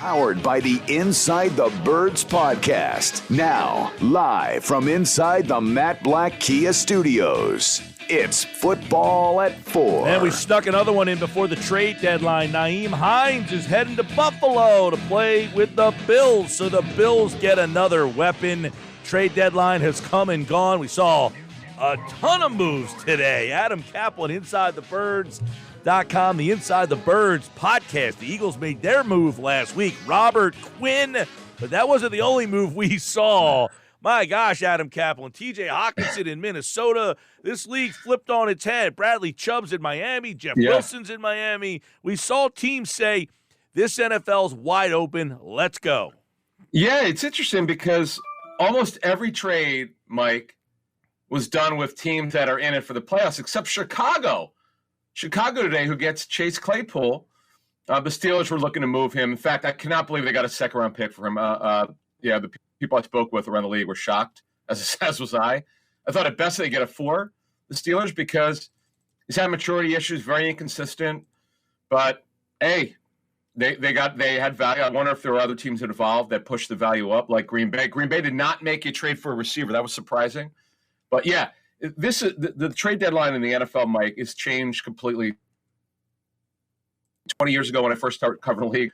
Powered by the Inside the Birds podcast. Now, live from inside the Matt Black Kia Studios. It's Football at 4. And we snuck another one in before the trade deadline. Nyheim Hines is heading to Buffalo to play with the Bills. So the Bills get another weapon. Trade deadline has come and gone. We saw a ton of moves today. Adam Caplan, InsideTheBirds.com, the Inside the Birds podcast. The Eagles made their move last week. Robert Quinn, but that wasn't the only move we saw. My gosh, Adam Caplan, T.J. Hawkinson in Minnesota. This league flipped on its head. Bradley Chubb's in Miami. Jeff Wilson's in Miami. We saw teams say, this NFL's wide open. Let's go. Yeah, it's interesting because almost every trade, Mike, was done with teams that are in it for the playoffs, except Chicago. Chicago today, who gets Chase Claypool. The Steelers were looking to move him. In fact, I cannot believe they got a second-round pick for him. The people I spoke with around the league were shocked, as was I. I thought at best they get a 4, the Steelers, because he's had maturity issues, very inconsistent. But, hey, they had value. I wonder if there were other teams involved that pushed the value up, like Green Bay. Green Bay did not make a trade for a receiver. That was surprising. But, yeah, this is the trade deadline in the NFL, Mike, is changed completely. 20 years ago when I first started covering the league,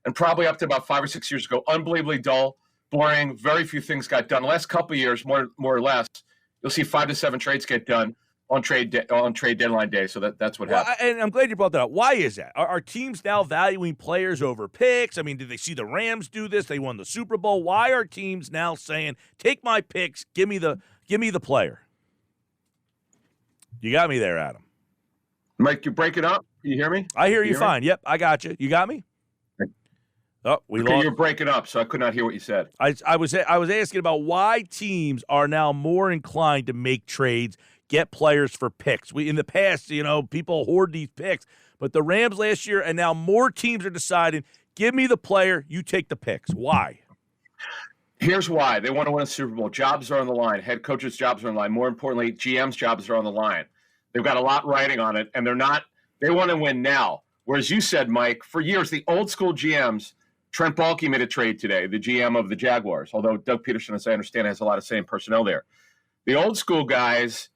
and probably up to about 5 or 6 years ago, unbelievably dull, boring, very few things got done. The last couple of years, more or less, you'll see 5 to 7 trades get done on trade deadline day. So that's what happened. And I'm glad you brought that up. Why is that? Are teams now valuing players over picks? I mean, did they see the Rams do this? They won the Super Bowl. Why are teams now saying, take my picks, give me the player? You got me there, Adam. Mike, you break it up. Can you hear me? I hear you fine. Yep, I got you. You got me? Oh, you're breaking up, so I could not hear what you said. I was asking about why teams are now more inclined to make trades, get players for picks. In the past, people hoard these picks, but the Rams last year, and now more teams are deciding, give me the player, you take the picks. Why? Here's why. They want to win a Super Bowl. Jobs are on the line. Head coaches' jobs are on the line. More importantly, GM's jobs are on the line. They've got a lot riding on it, and they want to win now. Whereas you said, Mike, for years, the old school GMs, Trent Baalke made a trade today, the GM of the Jaguars, although Doug Peterson, as I understand, has a lot of same personnel there. The old school guys,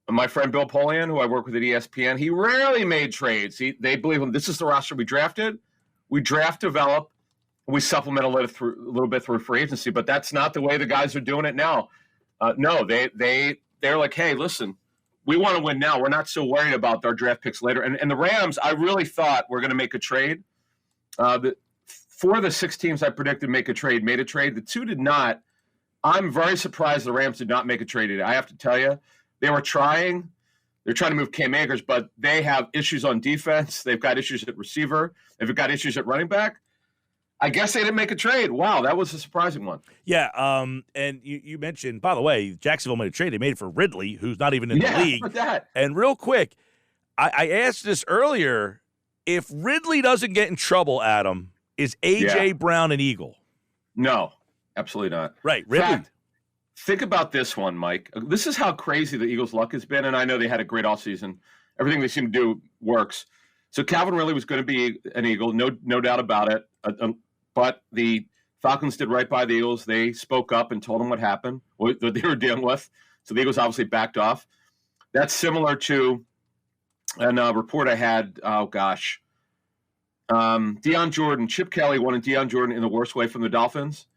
my friend Bill Polian, who I work with at ESPN, he rarely made trades. They believe this is the roster we drafted. We draft, develop, we supplement a little bit through free agency, but that's not the way the guys are doing it now. No, they're like, hey, listen, we want to win now. We're not so worried about our draft picks later. And the Rams, I really thought were going to make a trade. 4 of the 6 teams I predicted made a trade. The 2 did not. I'm very surprised the Rams did not make a trade today. I have to tell you, they were trying. They're trying to move Cam Akers, but they have issues on defense. They've got issues at receiver. They've got issues at running back. I guess they didn't make a trade. Wow, that was a surprising one. Yeah, and you mentioned, by the way, Jacksonville made a trade. They made it for Ridley, who's not even in the league. That. And real quick, I asked this earlier. If Ridley doesn't get in trouble, Adam, is A.J. Brown an Eagle? No, absolutely not. Right, Ridley. In fact, think about this one, Mike. This is how crazy the Eagles' luck has been, and I know they had a great offseason. Everything they seem to do works. So Calvin Ridley was going to be an Eagle, no doubt about it. But the Falcons did right by the Eagles. They spoke up and told them what happened, what they were dealing with. So the Eagles obviously backed off. That's similar to a report I had, Deion Jordan. Chip Kelly wanted Deion Jordan in the worst way from the Dolphins.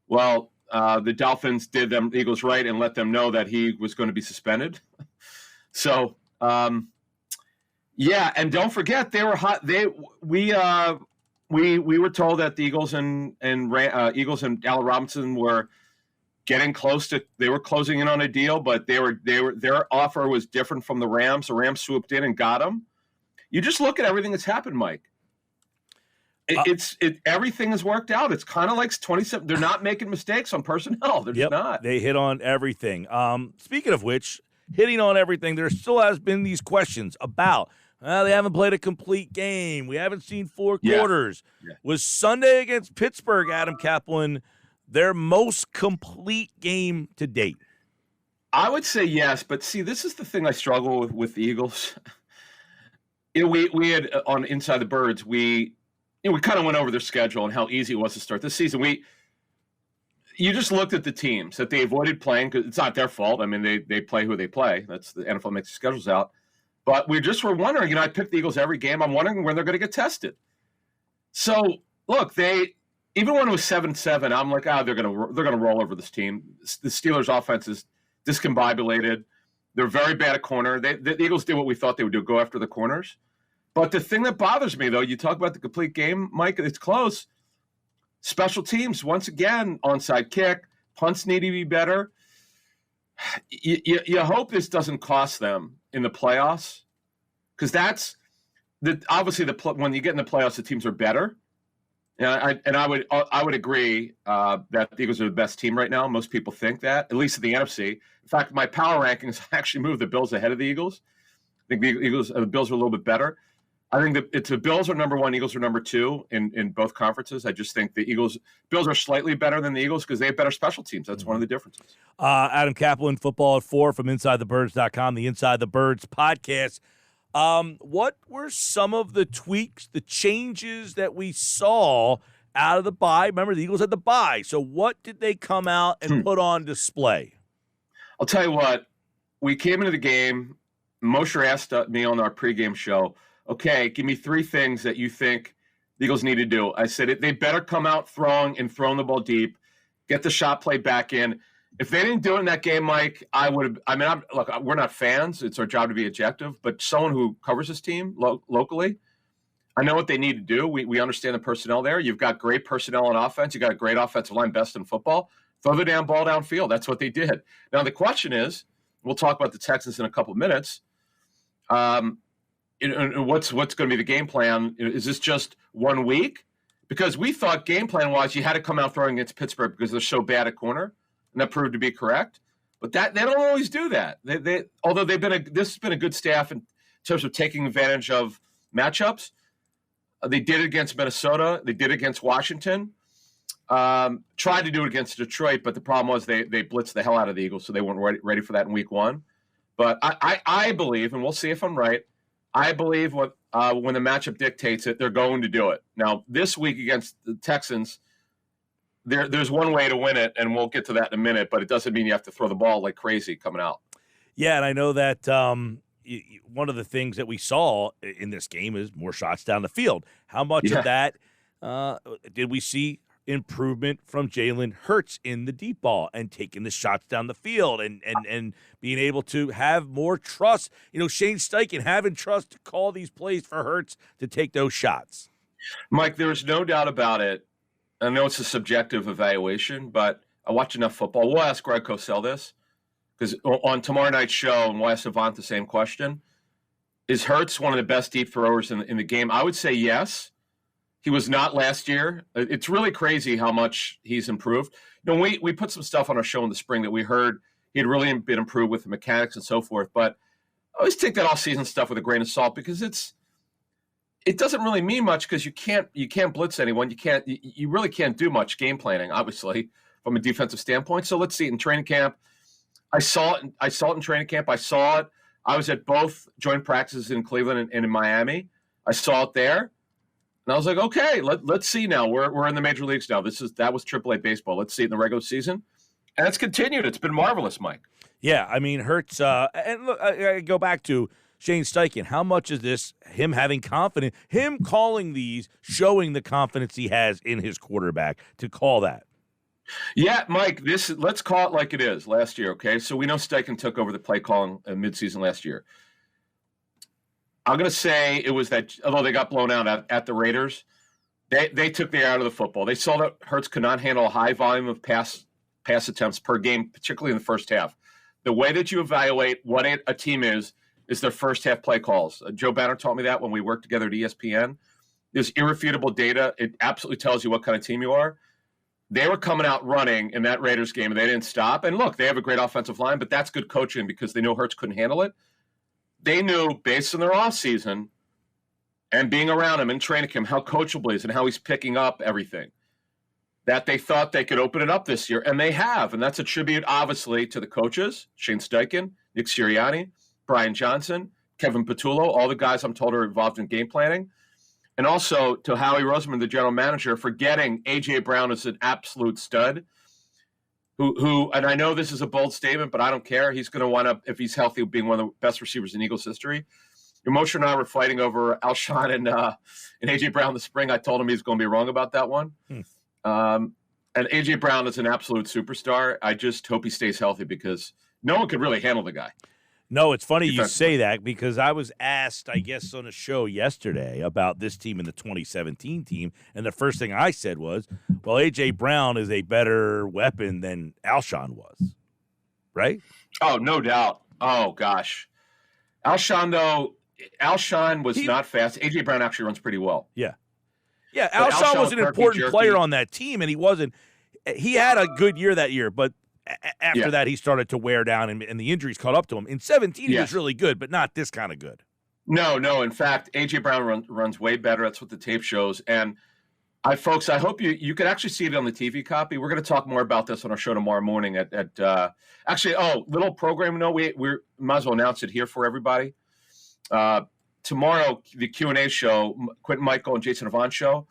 Well, the Dolphins did the Eagles right and let them know that he was going to be suspended. So, and don't forget, they were hot. We were told that the Eagles and Allen Robinson were getting close to. They were closing in on a deal, but their offer was different from the Rams. The Rams swooped in and got them. You just look at everything that's happened, Mike. Everything has worked out. It's kind of like 27. They're not making mistakes on personnel. They're just not. They hit on everything. Speaking of which, hitting on everything, there still has been these questions about. They haven't played a complete game. We haven't seen 4 quarters. Yeah. Was Sunday against Pittsburgh, Adam Caplan, their most complete game to date? I would say yes, but see, this is the thing I struggle with the Eagles. We had on Inside the Birds, we kind of went over their schedule and how easy it was to start this season. You just looked at the teams that they avoided playing because it's not their fault. I mean, they play who they play. That's the NFL makes the schedules out. But we were wondering, I picked the Eagles every game. I'm wondering when they're going to get tested. So, look, even when it was 7-7, I'm like, they're going to roll over this team. The Steelers' offense is discombobulated. They're very bad at corner. The Eagles did what we thought they would do, go after the corners. But the thing that bothers me, though, you talk about the complete game, Mike, it's close. Special teams, once again, onside kick, punts need to be better. You hope this doesn't cost them in the playoffs, because that's obviously when you get in the playoffs, the teams are better. I would agree that the Eagles are the best team right now. Most people think that, at least in the NFC. In fact, my power rankings actually moved the Bills ahead of the Eagles. I think the Bills are a little bit better. I think that the Bills are number one, Eagles are number two in both conferences. I just think Bills are slightly better than the Eagles because they have better special teams. That's one of the differences. Adam Caplan, Football at 4 from InsideTheBirds.com, the Inside the Birds podcast. What were some of the tweaks, the changes that we saw out of the bye? Remember, the Eagles had the bye. So what did they come out and put on display? I'll tell you what. We came into the game. Mosher asked me on our pregame show, okay, give me 3 things that you think the Eagles need to do. I said they better come out throwing the ball deep, get the shot play back in. If they didn't do it in that game, Mike, look, we're not fans. It's our job to be objective. But someone who covers this team locally, I know what they need to do. We understand the personnel there. You've got great personnel on offense. You've got a great offensive line, best in football. Throw the damn ball downfield. That's what they did. Now, the question is, we'll talk about the Texans in a couple of minutes. What's going to be the game plan? Is this just 1 week? Because we thought game plan-wise, you had to come out throwing against Pittsburgh because they're so bad at corner. And that proved to be correct, but they don't always do that. Although this has been a good staff in terms of taking advantage of matchups. They did it against Minnesota. They did it against Washington. Tried to do it against Detroit, but the problem was they blitzed the hell out of the Eagles, so they weren't ready for that in week 1. But I believe, and we'll see if I'm right, I believe when the matchup dictates it, they're going to do it. Now, this week against the Texans, there's one way to win it, and we'll get to that in a minute, but it doesn't mean you have to throw the ball like crazy coming out. Yeah, and I know that one of the things that we saw in this game is more shots down the field. How much of that did we see improvement from Jalen Hurts in the deep ball and taking the shots down the field and being able to have more trust? Shane Steichen having trust to call these plays for Hurts to take those shots. Mike, there's no doubt about it. I know it's a subjective evaluation, but I watch enough football. We'll ask Greg Cosell this, because on tomorrow night's show, and we'll ask Avant the same question. Is Hurts one of the best deep throwers in the game? I would say yes. He was not last year. It's really crazy how much he's improved. We put some stuff on our show in the spring that we heard he had really been improved with the mechanics and so forth, but I always take that off-season stuff with a grain of salt because it doesn't really mean much because you can't blitz anyone. You really can't do much game planning, obviously, from a defensive standpoint. So let's see it in training camp. I saw it in training camp. I saw it. I was at both joint practices in Cleveland and in Miami. I saw it there, and I was like, okay, let's see now. We're in the major leagues now. That was AAA baseball. Let's see it in the regular season, and it's continued. It's been marvelous, Mike. Yeah, I mean, Hurts. And look, I go back to Shane Steichen. How much is this him having confidence, him calling these, showing the confidence he has in his quarterback to call that? Yeah, Mike, let's call it like it is last year, okay? So we know Steichen took over the play calling midseason last year. I'm going to say it was that, although they got blown out at the Raiders, they took the air out of the football. They saw that Hurts could not handle a high volume of pass attempts per game, particularly in the first half. The way that you evaluate what a team is their first half play calls. Joe Banner taught me that when we worked together at ESPN. There's irrefutable data. It absolutely tells you what kind of team you are. They were coming out running in that Raiders game, and they didn't stop. And look, they have a great offensive line, but that's good coaching because they know Hurts couldn't handle it. They knew, based on their offseason and being around him and training him, how coachable he is and how he's picking up everything, that they thought they could open it up this year, and they have. And that's a tribute, obviously, to the coaches, Shane Steichen, Nick Sirianni, Brian Johnson, Kevin Patullo, all the guys I'm told are involved in game planning. And also to Howie Roseman, the general manager, for getting A.J. Brown as an absolute stud, who, and I know this is a bold statement, but I don't care. He's going to wind up, if he's healthy, being one of the best receivers in Eagles history. Moshe and I were fighting over Alshon and A.J. Brown this spring. I told him he's going to be wrong about that one. And A.J. Brown is an absolute superstar. I just hope he stays healthy because no one could really handle the guy. No, it's funny you say that because I was asked, I guess, on a show yesterday about this team and the 2017 team, and the first thing I said was, well, A.J. Brown is a better weapon than Alshon was, right? Oh, no doubt. Oh, gosh. Alshon was not fast. A.J. Brown actually runs pretty well. Yeah. Yeah, Alshon was an important player on that team, and he wasn't – he had a good year that year, but – after that, he started to wear down, and the injuries caught up to him. In 17, he was really good, but not this kind of good. No. In fact, A.J. Brown runs way better. That's what the tape shows. And, folks, I hope you could actually see it on the TV copy. We're going to talk more about this on our show tomorrow morning little program note. We might as well announce it here for everybody. Tomorrow, the Q&A show, Quentin Michael and Jason Avant show,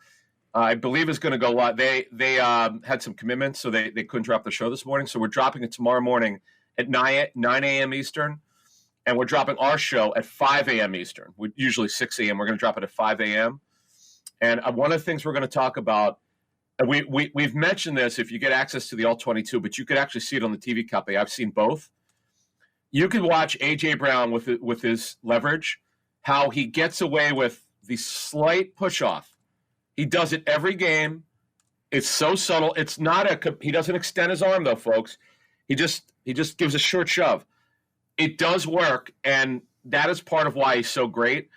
I believe is going to go live. They had some commitments, so they couldn't drop the show this morning. So we're dropping it tomorrow morning at 9 a.m. Eastern, and we're dropping our show at 5 a.m. Eastern. Usually 6 a.m. We're going to drop it at 5 a.m. And one of the things we're going to talk about, and we've mentioned this if you get access to the All-22, but you could actually see it on the TV copy. I've seen both. You can watch A.J. Brown with his leverage, how he gets away with the slight push-off. He does it every game. It's so subtle. It's not he doesn't extend his arm though, folks. He just gives a short shove. It does work, and that is part of why he's so great.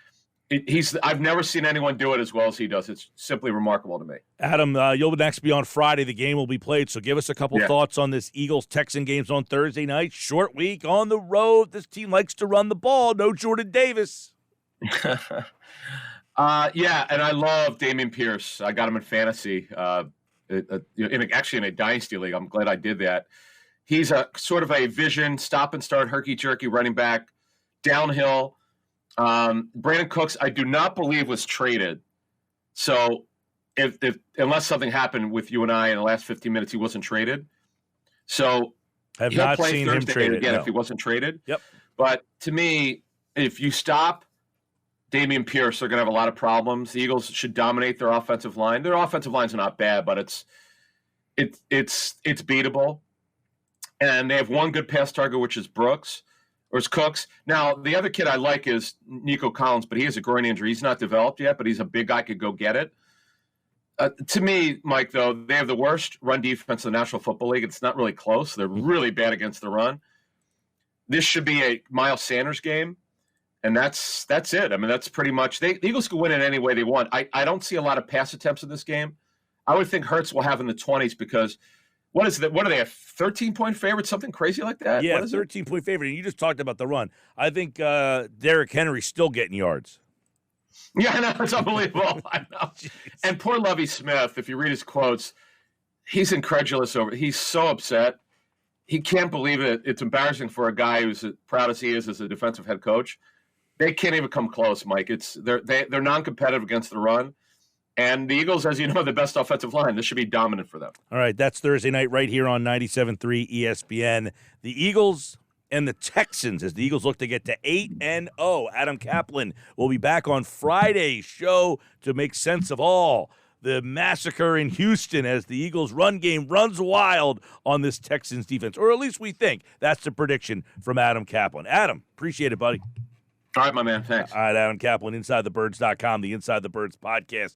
I've never seen anyone do it as well as he does. It's simply remarkable to me. Adam, you'll next be on Friday. The game will be played, so give us a couple thoughts on this Eagles-Texan games on Thursday night. Short week on the road. This team likes to run the ball. No Jordan Davis. And I love Dameon Pierce. I got him in fantasy, actually in a dynasty league. I'm glad I did that. He's a sort of a vision, stop and start, herky-jerky running back, downhill. Brandon Cooks, I do not believe was traded. So if unless something happened with you and I in the last 15 minutes, he wasn't traded. So I've not seen him traded again no. if he wasn't traded. Yep. But to me, if you stop Dameon Pierce, they're going to have a lot of problems. The Eagles should dominate their offensive line. Their offensive lines are not bad, but it's beatable. And they have one good pass target, which is Cooks. Now, the other kid I like is Nico Collins, but he has a groin injury. He's not developed yet, but he's a big guy, could go get it. To me, Mike, though, they have the worst run defense in the National Football League. It's not really close. They're really bad against the run. This should be a Miles Sanders game. And that's it. I mean, that's pretty much – the Eagles can win it any way they want. I don't see a lot of pass attempts in this game. I would think Hurts will have in the 20s because what is that? What are they, a 13-point favorite, something crazy like that? Yeah, 13-point favorite. And you just talked about the run. I think Derrick Henry's still getting yards. Yeah, I know. It's unbelievable. I know. Jeez. And poor Lovie Smith, if you read his quotes, he's incredulous over – he's so upset. He can't believe it. It's embarrassing for a guy who's as proud as he is as a defensive head coach. They can't even come close, Mike. They're non-competitive against the run. And the Eagles, as you know, the best offensive line. This should be dominant for them. All right, that's Thursday night right here on 97.3 ESPN. The Eagles and the Texans as the Eagles look to get to 8-0. Adam Caplan will be back on Friday's show to make sense of all the massacre in Houston as the Eagles' run game runs wild on this Texans defense. Or at least we think that's the prediction from Adam Caplan. Adam, appreciate it, buddy. All right, my man. Thanks. All right, Adam Caplan, InsideTheBirds.com, the Inside the Birds podcast.